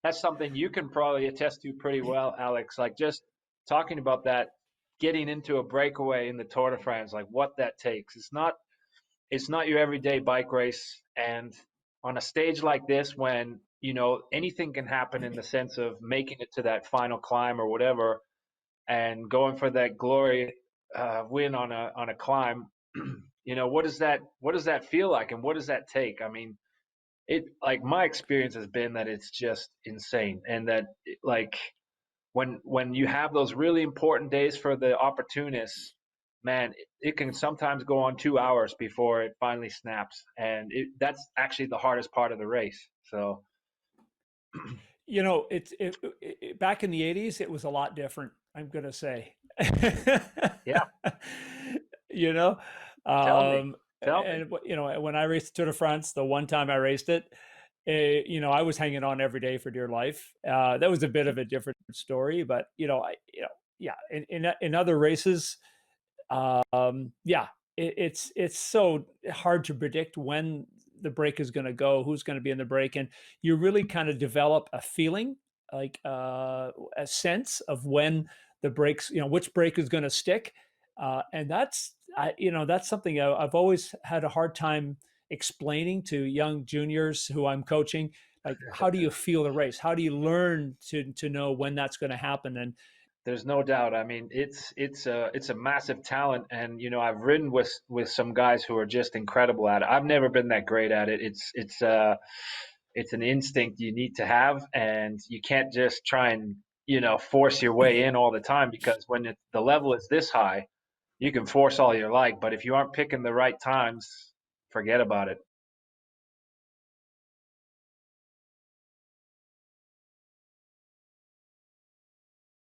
that's something you can probably attest to pretty well, Alex. Like just talking about that, getting into a breakaway in the Tour de France, like what that takes. It's not your everyday bike race, and on a stage like this, when anything can happen in the sense of making it to that final climb or whatever, and going for that glory win on a climb. What does that feel like, and what does that take? I mean, it like my experience has been that it's just insane, and that like when you have those really important days for the opportunists, man, it can sometimes go on 2 hours before it finally snaps, and that's actually the hardest part of the race. So Back in the '80s, it was a lot different. I'm gonna say, yeah, you know, tell me, tell me. and when I raced Tour de France, the one time I raced it, I was hanging on every day for dear life. That was a bit of a different story, but yeah, in other races, yeah, it's so hard to predict when the break is going to go, who's going to be in the break, and you really kind of develop a feeling, like a sense of when the breaks, which break is going to stick, and that's something I've always had a hard time explaining to young juniors who I'm coaching. Like, how do you feel the race? How do you learn to know when that's going to happen? And There's no doubt. I mean, it's a massive talent, and I've ridden with some guys who are just incredible at it. I've never been that great at it. It's an instinct you need to have, and you can't just try and force your way in all the time, because when the level is this high, you can force all you like, but if you aren't picking the right times, forget about it.